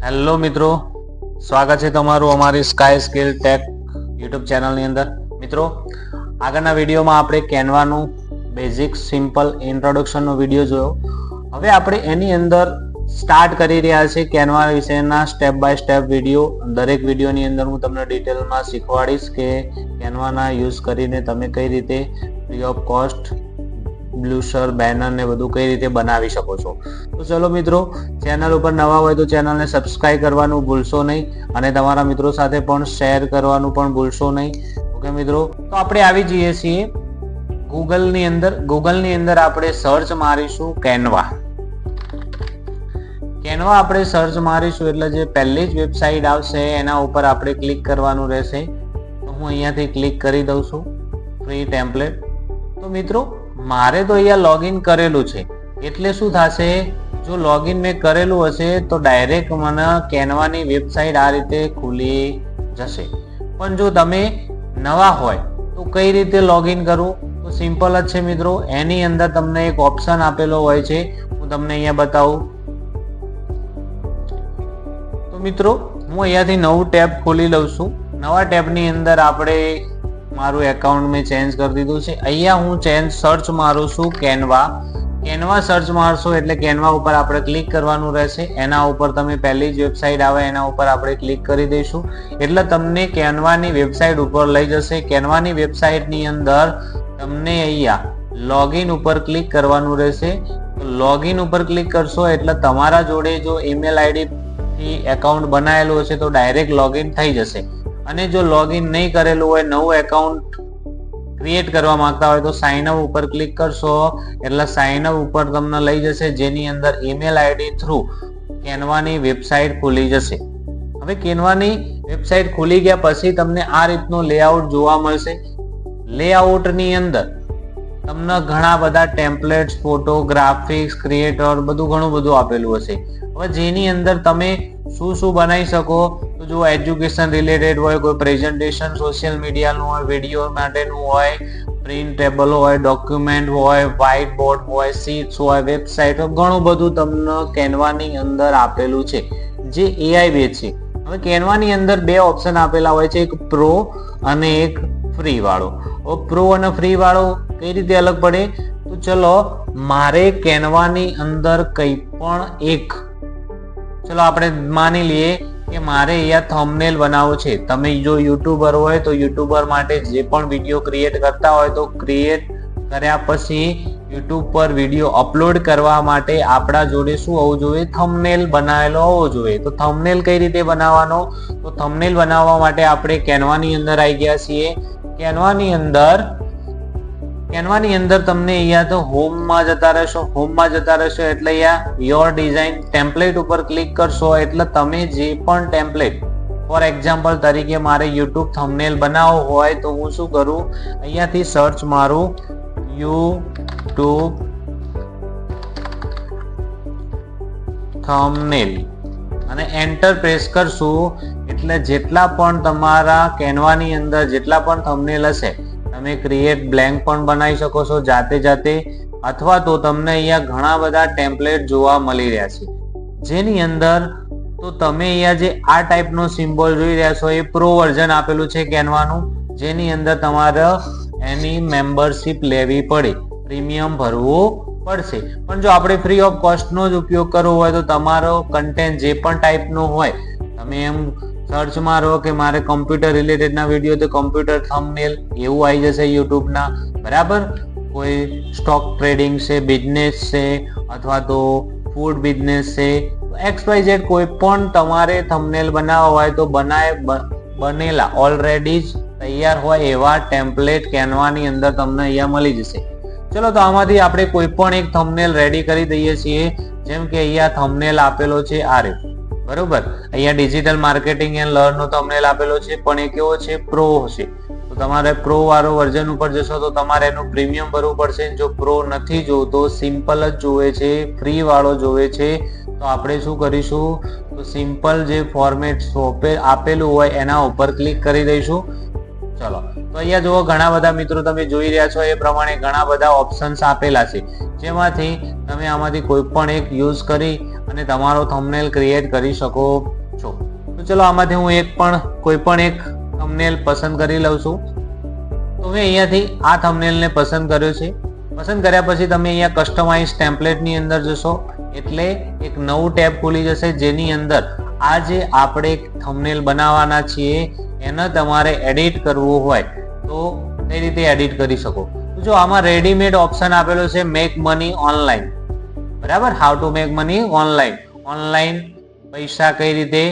Hello મિત્રો, સ્વાગત છે તમારું અમારી સ્કાય સ્કિલ ટેક યુટ્યુબ ચેનલની અંદર. મિત્રો, આગળના વિડીયોમાં આપણે કેનવાનું બેઝિક સિમ્પલ ઇન્ટ્રોડક્શનનો વિડીયો જોયો. હવે આપણે એની અંદર સ્ટાર્ટ કરી રહ્યા છે કેનવા વિશેના સ્ટેપ બાય સ્ટેપ વિડીયો. દરેક વિડીયોની અંદર હું તમને ડિટેલમાં શીખવાડીશ કે કેનવાના યુઝ કરીને તમે કઈ રીતે ફ્રી ઓફ કોસ્ટ બ્લુસર બેનર ને બધું કઈ રીતે બનાવી શકો છો. તો ચલો મિત્રો, ચેનલ ઉપર નવા હોય તો ચેનલને સબસ્ક્રાઇબ કરવાનું ભૂલશો નહીં અને તમારા મિત્રો સાથે પણ શેર કરવાનું પણ ભૂલશો નહીં. ઓકે મિત્રો, તો આપણે આવી જઈએ છીએ ગૂગલની અંદર આપણે સર્ચ મારીશું કેનવા. આપણે સર્ચ મારીશું એટલે જે પહેલી જ વેબસાઇટ આવશે એના ઉપર આપણે ક્લિક કરવાનું રહેશે. તો હું અહીંયાથી ક્લિક કરી દઉં છું ફ્રી ટેમ્પલેટ. તો મિત્રો, મારે તો અહીંયા લોગિન કરેલું છે એટલે શું થશે, જો લોગિન મેં કરેલું હશે તો ડાયરેક્ટ મને કેનવાની વેબસાઇટ આ રીતે ખુલી જશે. પણ જો તમે નવા હોય તો કઈ રીતે લોગિન કરવું, તો સિમ્પલ જ છે મિત્રો. એની અંદર તમને એક ઓપ્શન આપેલો હોય છે, હું તમને અહીંયા બતાવું. તો મિત્રો, હું અહીંયાથી નવું ટેબ ખોલી લઉં છું. નવા ટેબની અંદર આપણે મારું એકાઉન્ટ મેં ચેન્જ કરી દીધું છે. અહીંયા હું સર્ચ મારું છું કેનવા સર્ચ મારશો એટલે કેનવા ઉપર આપણે ક્લિક કરવાનું રહેશે. એના ઉપર તમે પહેલી જ વેબસાઇટ આવે એના ઉપર આપણે ક્લિક કરી દઈશું એટલે તમને કેનવાની વેબસાઇટ ઉપર લઈ જશે. કેનવાની વેબસાઇટની અંદર તમને અહીંયા લોગિન ઉપર ક્લિક કરવાનું રહેશે. લોગિન ઉપર ક્લિક કરશો એટલે તમારા જોડે જો ઈમેલ આઈડી થી એકાઉન્ટ બનાવેલું હશે તો ડાયરેક્ટ લોગિન થઈ જશે. અને જો લોગિન નહીં કરેલું હોય, નવું એકાઉન્ટ ક્રિએટ કરવા માંગતા હોય તો સાઇન અપ ઉપર ક્લિક કરશો એટલે સાઇન અપ ઉપર તમને લઈ જશે, જેની અંદર ઈમેલ આઈડી થ્રુ કેનવાની વેબસાઇટ ખુલી જશે. હવે કેનવાની વેબસાઇટ ખુલી ગયા પછી તમને આ રીતનો લેઆઉટ જોવા મળશે. લેઆઉટની અંદર તમને ઘણા બધા ટેમ્પલેટ્સ, ફોટો, ગ્રાફિક્સ, ક્રિએટર બધું ઘણું બધું આપેલું હશે. હવે જેની અંદર તમે શું બનાવી શકો, તો જો એજ્યુકેશન રિલેટેડ હોય, કોઈ પ્રેઝન્ટેશન સોશિયલ મીડિયાનું હોય, વિડીયો માટેનું હોય, પ્રિન્ટેબલ હોય, ડોક્યુમેન્ટ હોય, વ્હાઇટ બોર્ડ હોય, શીટ્સ હોય, વેબસાઇટ હોય, ઘણું બધું તમને કેનવાની અંદર આપેલું છે જે AI બેઝ છે. હવે કેનવાની અંદર બે ઓપ્શન આપેલા હોય છે, એક પ્રો અને એક ફ્રી વાળો. પ્રો અને ફ્રી વાળો કઈ રીતે અલગ પડે, તો ચલો મારે કેનવાની અંદર કંઈ પણ એક, ચલો આપણે માની લઈએ કે મારે અહીંયા થંબનેલ બનાવવો છે. તમે જો યુટ્યુબર હોય તો યુટ્યુબર માટે જે પણ વિડીયો ક્રિએટ કરતા હોય તો ક્રિએટ કર્યા પછી યુટ્યુબ પર વિડીયો અપલોડ કરવા માટે આપણા જોડે શું હોવું જોઈએ, થંબનેલ બનાવેલો હોવો જોઈએ. તો થંબનેલ કઈ રીતે બનાવવાનો, તો થંબનેલ બનાવવા માટે આપણે કેનવાની અંદર આવી ગયા છીએ. કેનવાની અંદર તમને અહીંયા તો હોમમાં જતા રહેશો એટલે અહીંયા યોર ડિઝાઇન ટેમ્પલેટ ઉપર ક્લિક કરશો એટલે તમે જે પણ ટેમ્પલેટ, ફોર એક્ઝામ્પલ તરીકે મારે યુટ્યુબ થંબનેલ બનાવવો હોય તો હું શું કરું, અહીંયાથી સર્ચ મારું યુટ્યુબ થંબનેલ અને એન્ટર પ્રેસ કરશું એટલે જેટલા પણ તમારા કેનવાની અંદર જેટલા પણ થંબનેલ હશે તમે ક્રિએટ બ્લેન્ક પણ બનાવી શકો છો જાતે, અથવા તો તમને અહીંયા ઘણા બધા ટેમ્પલેટ જોવા મળી રહ્યા છે. જેની અંદર તો તમે અહીંયા જે આ ટાઈપનો સિમ્બોલ જોઈ રહ્યા છો એ પ્રો વર્ઝન આપેલું છે કેનવાનું, જેની અંદર તમારે એની મેમ્બરશિપ લેવી પડે, પ્રીમિયમ ભરવું પડશે. પણ જો આપણે ફ્રી ઓફ કોસ્ટનો જ ઉપયોગ કરવો હોય તો તમારો કન્ટેન્ટ જે પણ ટાઈપનો હોય તમે એમ સર્ચ મારો કે મારે કમ્પ્યુટર રિલેટેડના વિડીયો તો કમ્પ્યુટર થંબનેલ એવું આવી જશે યુટ્યુબના, બરાબર. કોઈ સ્ટોક ટ્રેડિંગ છે, બિઝનેસ છે, અથવા તો ફૂડ બિઝનેસ છે, XYZ કોઈ પણ તમારે થંબનેલ બનાવવા હોય તો બનેલા ઓલરેડી જ તૈયાર હોય એવા ટેમ્પલેટ કેનવાની અંદર તમને અહીંયા મળી જશે. ચલો તો આમાંથી આપણે કોઈ પણ એક થંબનેલ રેડી કરી દઈએ છીએ. જેમ કે અહીંયા થંબનેલ આપેલો છે આ રીતે, બરોબર. અહીંયા ડિજિટલ માર્કેટિંગ એન્ડ લર્ન નો થંબનેલ આપેલો છે, પણ એ કેવો છે, પ્રો હશે. તો તમારે પ્રો વાળો વર્ઝન ઉપર જશો તો તમારે એનું પ્રીમિયમ ભરવું પડશે. જો પ્રો નથી જોતો, સિમ્પલ જ જોવે છે, ફ્રી વાળો જોવે છે, તો આપણે શું કરીશું, તો સિમ્પલ જે ફોર્મેટ આપેલું હોય એના ઉપર ક્લિક કરી દઈશું. ચલો તો અહીંયા જુઓ, ઘણા બધા મિત્રો તમે જોઈ રહ્યા છો એ પ્રમાણે ઘણા બધા ઓપ્શન્સ આપેલા છે, જેમાંથી તમે આમાંથી કોઈ પણ એક યુઝ કરી અને તમારો થંબનેલ ક્રિએટ કરી શકો છો. તો ચલો આમાંથી હું કોઈ પણ એક થંબનેલ પસંદ કરી લઉં છું. તો મેં અહીંયાથી આ થંબનેલને પસંદ કર્યો છે. પસંદ કર્યા પછી તમે અહીંયા કસ્ટમાઇઝ ટેમ્પલેટની અંદર જશો એટલે એક નવું ટેબ ખુલી જશે, જેની અંદર આ જે આપણે થંબનેલ બનાવવાના છીએ એને તમારે એડિટ કરવું હોય તો કઈ રીતે એડિટ કરી શકો. જો આમાં રેડીમેડ ઓપ્શન આપેલો છે મેક મની ઓનલાઈન, બરાબર, how to make money online પૈસા કઈ રીતે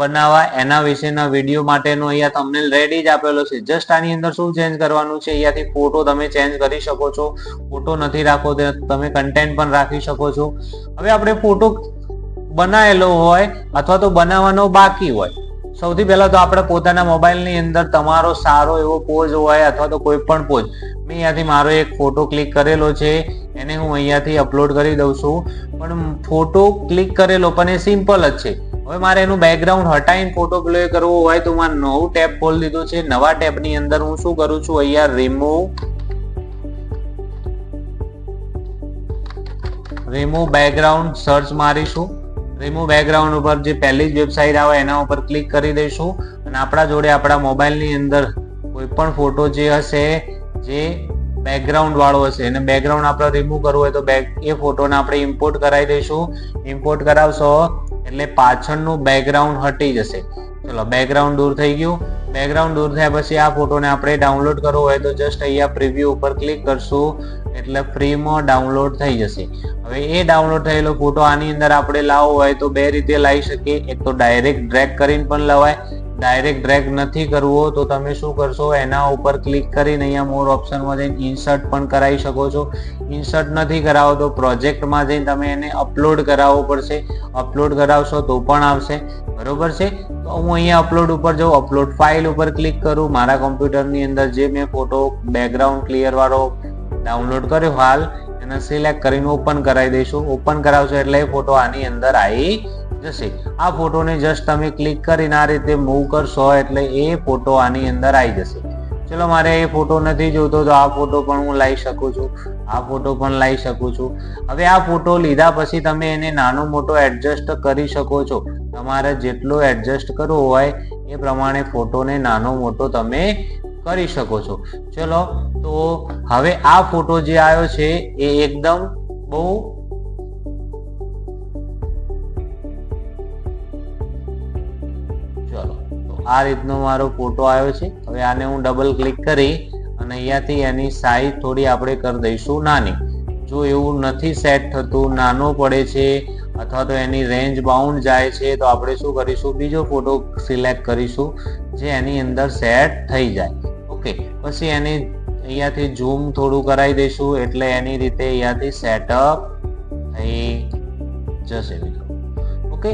બનાવવા એના વિશેના વિડીયો માટેનો અહીંયા થંબનેલ રેડી જ આપેલો છે. જસ્ટ આની અંદર શું ચેન્જ કરવાનું છે, અહીંયાથી ફોટો તમે ચેન્જ કરી શકો છો. ફોટો નથી રાખવો તો તમે કન્ટેન્ટ પણ રાખી શકો છો. હવે આપણે ફોટો બનાવેલો હોય અથવા તો બનાવવાનો બાકી હોય, સૌથી પહેલા તો આપણે પોતાના મોબાઈલની અંદર તમારો સારો એવો પોઝ હોય અથવા તો કોઈ પણ પોઝ, મેં અહીંયાથી મારો એક ફોટો ક્લિક કરેલો છે એને હું અહીંયાથી અપલોડ કરી દઉં છું. પણ ફોટો ક્લિક કરેલો પણ એ સિમ્પલ જ છે. હવે મારે એનું બેકગ્રાઉન્ડ હટાવીને ફોટો પ્લે કરવો હોય તો મારે નવું ટેબ ખોલી દીધું છે. નવા ટેબની અંદર હું શું કરું છું, અહીંયા રિમૂવ બેકગ્રાઉન્ડ સર્ચ મારીશું. રિમૂવ બેકગ્રાઉન્ડ ઉપર જે પહેલી જ વેબસાઇટ આવે એના ઉપર ક્લિક કરી દઈશું અને આપણા જોડે આપણા મોબાઈલની અંદર કોઈ પણ ફોટો જે હશે જે બેકગ્રાઉન્ડ વાળો હશે એને બેકગ્રાઉન્ડ આપણે રિમૂવ કરવું હોય તો એ ફોટોને આપણે ઇમ્પોર્ટ કરાવી દઈશું. ઇમ્પોર્ટ કરાવશો એટલે પાછળનું બેકગ્રાઉન્ડ હટી જશે. ચલો બેકગ્રાઉન્ડ દૂર થઈ ગયું. બેકગ્રાઉન્ડ દૂર થયા પછી આ ફોટોને આપણે ડાઉનલોડ કરવો હોય તો જસ્ટ અહીંયા પ્રિવ્યુ ઉપર ક્લિક કરશું એટલે ફ્રીમાં ડાઉનલોડ થઈ જશે. હવે એ ડાઉનલોડ થયેલો ફોટો આની અંદર આપણે લાવવો હોય તો બે રીતે લાવી શકીએ. એક તો ડાયરેક્ટ ડ્રેગ કરીને પણ લવાય. ડાયરેક્ટ ડ્રેગ નથી કરવો તો તમે શું કરશો, એના ઉપર ક્લિક કરીને અહીંયા મોર ઓપ્શનમાં જઈને ઇન્સર્ટ પણ કરાવી શકો છો. ઇન્સર્ટ નથી કરાવો તો પ્રોજેક્ટમાં જઈને તમે એને અપલોડ કરાવવો પડશે. અપલોડ કરાવશો તો પણ આવશે, બરોબર છે. તો હું અહીંયા અપલોડ ઉપર જાઉં, અપલોડ ફાઇલ ઉપર ક્લિક કરું. મારા કોમ્પ્યુટરની અંદર જે મેં ફોટો બેકગ્રાઉન્ડ ક્લિયર વાળો ડાઉનલોડ કર્યો હાલ એને સિલેક્ટ કરીને ઓપન કરાવી દઈશું. ઓપન કરાવશો એટલે એ ફોટો આની અંદર આવી જશે. આ ફોટોને જસ્ટ તમે ક્લિક કરીને આ રીતે મૂવ કરશો એટલે એ ફોટો આની અંદર આવી જશે. ચલો મારે એ ફોટો નથી જોતો તો આ ફોટો પણ હું લાવી શકું છું. આ ફોટો પણ લાવી શકું છું. હવે આ ફોટો લીધા પછી તમે એને નાનો મોટો એડજસ્ટ કરી શકો છો. તમારે જેટલો એડજસ્ટ કરવો હોય એ પ્રમાણે ફોટોને નાનો મોટો તમે કરી શકો છો. ચલો તો હવે આ ફોટો જે આવ્યો છે એ એકદમ બહુ આ રીતનો મારો ફોટો આવ્યો છે. હવે આને હું ડબલ ક્લિક કરી અને અહીંયાથી એની સાઈઝ થોડી આપણે કરી દઈશું નાની. જો એવું નથી સેટ થતું, નાનો પડે છે અથવા તો એની રેન્જ બાઉન્ડ જાય છે તો આપણે શું કરીશું, બીજો ફોટો સિલેક્ટ કરીશું જે એની અંદર સેટ થઈ જાય. ઓકે, પછી એને અહીંયાથી ઝૂમ થોડું કરાવી દઈશું એટલે એની રીતે અહીંયાથી સેટઅપ થઈ જશે મિત્રો. ઓકે,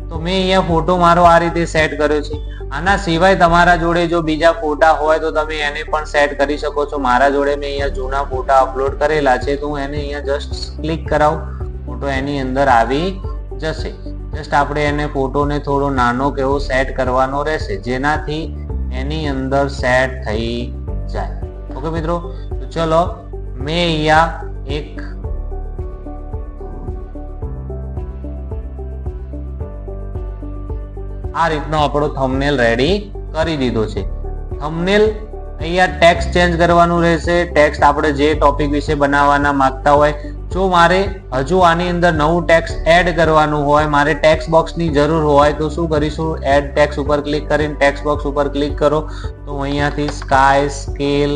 તો મેં અહીંયા ફોટો મારો આ રીતે સેટ કર્યો છે. આના સિવાય તમારા જોડે જો બીજા ફોટા હોય તો તમે એને પણ સેટ કરી શકો છો. મારા જોડે મેં અહીંયા જૂના ફોટા અપલોડ કરેલા છે તો હું એને અહીંયા જસ્ટ ક્લિક કરાવું, ફોટો એની અંદર આવી જશે. જસ્ટ આપણે એને ફોટોને થોડો નાનો કેવો સેટ કરવાનો રહેશે જેનાથી એની અંદર સેટ થઈ જાય. ઓકે મિત્રો, તો ચલો મેં અહીંયા એક આ રીતનો આપણો થંબનેલ રેડી કરી દીધો છે. થંબનેલ અહીંયા ટેક્સ્ટ ચેન્જ કરવાનું રહેશે. ટેક્સ્ટ આપણે જે ટોપિક વિશે બનાવવાના માંગતા હોય, જો મારે હજુ આની અંદર નવું ટેક્સ્ટ એડ કરવાનું હોય, મારે ટેક્સ્ટ બોક્સની જરૂર હોય તો શું કરીશું, એડ ટેક્સ્ટ ઉપર ક્લિક કરીને ટેક્સ્ટ બોક્સ ઉપર ક્લિક કરો તો અહીંયાથી સ્કાય સ્કેલ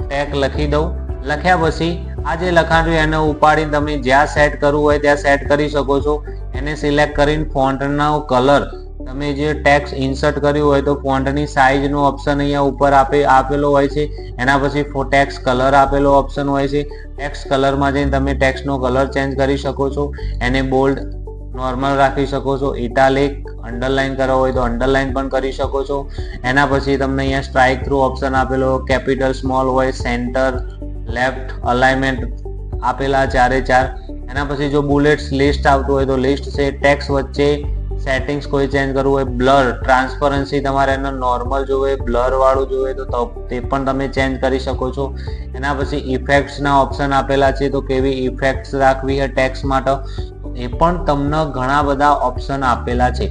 ટેગ લખી દઉં. લખ્યા પછી આ જે લખાણ છે એને ઉપાડીને તમે જ્યાં સેટ કરવું હોય ત્યાં સેટ કરી શકો છો. એને સિલેક્ટ કરીને ફોન્ટનો કલર, તમે જે ટેક્સ્ટ ઇન્સર્ટ કર્યું હોય તો ફોન્ટની સાઇઝનો ઓપ્શન અહીંયા ઉપર આપેલો હોય છે. એના પછી ટેક્સ્ટ કલર આપેલો ઓપ્શન હોય છે. ટેક્સ્ટ કલરમાં જઈને તમે ટેક્સ્ટનો કલર ચેન્જ કરી શકો છો. એને બોલ્ડ નોર્મલ રાખી શકો છો. ઇટાલિક અંડરલાઇન કરવો હોય તો અંડરલાઇન પણ કરી શકો છો. એના પછી તમને અહીંયા સ્ટ્રાઇક થ્રુ ઓપ્શન આપેલો, કેપિટલ સ્મોલ હોય, સેન્ટર, લેફ્ટ, અલાઇનમેન્ટ આપેલા 4 એના પછી જો બુલેટ્સ લિસ્ટ આવતું હોય તો લિસ્ટ છે. ટેક્સ્ટ વચ્ચે સેટિંગ્સ કોઈ ચેન્જ કરવું હોય, બ્લર, ટ્રાન્સપરન્સી તમારે એનો નોર્મલ જોવે, બ્લર વાળું જોવે તો તે પણ તમે ચેન્જ કરી શકો છો. એના પછી ઇફેક્ટ્સના ઓપ્શન આપેલા છે તો કેવી ઇફેક્ટ્સ રાખવી છે ટેક્સ્ટ માટે. એ પણ તમને ઘણા બધા ઓપ્શન આપેલા છે.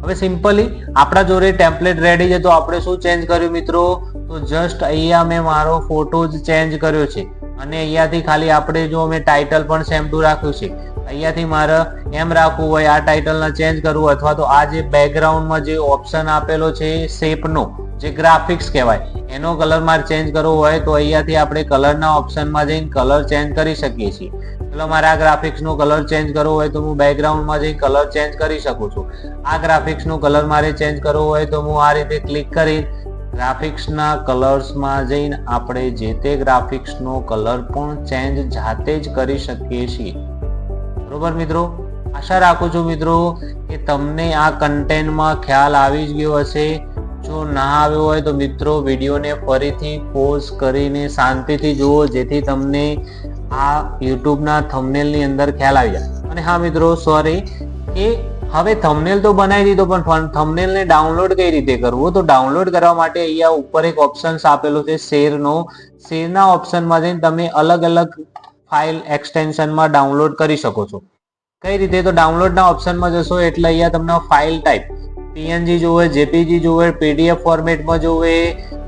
હવે સિમ્પલી આપણા જોડે ટેમ્પલેટ રેડી છે, તો આપણે શું ચેન્જ કર્યું મિત્રો, તો જસ્ટ અહીંયા મેં મારો ફોટો જ ચેન્જ કર્યો છે અને અહીંયાથી ખાલી આપણે જો મેં ટાઇટલ પણ સેમ ટુ રાખ્યું છે. અહીંયાથી મારે એમ રાખવું હોય આ ટાઇટલને ચેન્જ કરવું, અથવા તો આ જે બેકગ્રાઉન્ડમાં જે ઓપ્શન આપેલો છે શેપનો, જે ગ્રાફિક્સ કહેવાય, એનો કલર મારે ચેન્જ કરવો હોય તો અહીંયાથી આપણે કલરના ઓપ્શનમાં જઈને કલર ચેન્જ કરી શકીએ છીએ. એટલે મારે આ ગ્રાફિક્સનો કલર ચેન્જ કરવો હોય તો હું બેકગ્રાઉન્ડમાં જઈને કલર ચેન્જ કરી શકું છું. આ ગ્રાફિક્સનો કલર મારે ચેન્જ કરવો હોય તો હું આ રીતે ક્લિક કરી ગ્રાફિક્સના કલર્સમાં જઈને આપણે જે તે ગ્રાફિક્સનો કલર પણ ચેન્જ જાતે જ કરી શકીએ છીએ. બરોબર મિત્રો, આશા રાખું છું મિત્રો કે તમને આ કન્ટેન્ટમાં ખ્યાલ આવી જ ગયો હશે. જો ના આવ્યો હોય તો મિત્રો વિડીયોને ફરીથી પોઝ કરીને શાંતિથી જુઓ, જેથી તમને આ યુટ્યુબના થંબનેલની અંદર ખ્યાલ આવી જાય. અને હા મિત્રો, સોરી કે હવે થંબનેલ તો બનાવી દીધો, પણ થંબનેલને ડાઉનલોડ કઈ રીતે કરવું, તો ડાઉનલોડ કરવા માટે અહીંયા ઉપર એક ઓપ્શન આપેલો છે શેરનો. શેરના ઓપ્શનમાં જઈને તમે અલગ અલગ ફાઇલ એક્સટેન્શનમાં ડાઉનલોડ કરી શકો છો. કઈ રીતે, તો ડાઉનલોડના ઓપ્શનમાં જશો એટલે અહીંયા તમને ફાઇલ ટાઈપ PNG જોવે, JPG જોવે, PDF ફોર્મેટમાં જોવે,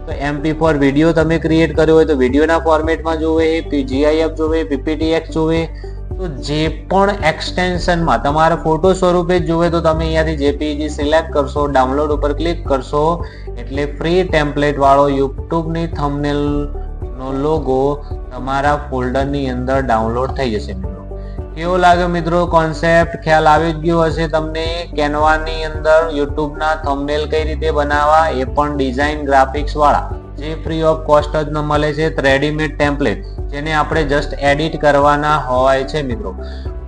તો MP4 વિડીયો તમે ક્રિએટ કર્યો હોય તો વિડીયોના ફોર્મેટમાં જોવે, GIF જોવે, PPTX જોવે, તો જે પણ એક્સટેન્શનમાં તમારે ફોટો સ્વરૂપે જ જોવે તો તમે અહીંયાથી JPG સિલેક્ટ કરશો, ડાઉનલોડ ઉપર ક્લિક કરશો એટલે ફ્રી ટેમ્પલેટ વાળો યુટ્યુબની થંબનેલનો લોગો તમારા ફોલ્ડરની અંદર ડાઉનલોડ થઈ જશે. મિત્રો કેવો લાગે મિત્રો કોન્સેપ્ટ, ખ્યાલ આવી જ ગયો હશે તમને. કેનવાની અંદર યુટ્યુબના થંબનેલ કઈ રીતે બનાવવા, એ પણ ડિઝાઇન ગ્રાફિક્સ વાળા, જે ફ્રી ઓફ કોસ્ટ જ મળે છે, રેડીમેડ ટેમ્પલેટ જેને આપણે જસ્ટ એડિટ કરવાના હોય છે મિત્રો.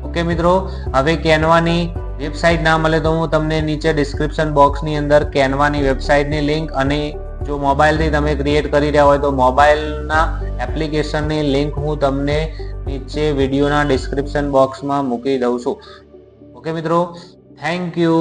ઓકે મિત્રો, હવે કેનવાની વેબસાઇટ ના મળે તો હું તમને નીચે ડિસ્ક્રિપ્શન બોક્સની અંદર કેનવાની વેબસાઇટની લિંક, અને જો મોબાઈલથી તમે ક્રિએટ કરી રહ્યા હોય તો મોબાઈલના એપ્લિકેશનની લિંક હું તમને નીચે વિડીયોના ડિસ્ક્રિપ્શન બોક્સમાં મૂકી દઉં છું. ઓકે મિત્રો, થેન્ક યુ.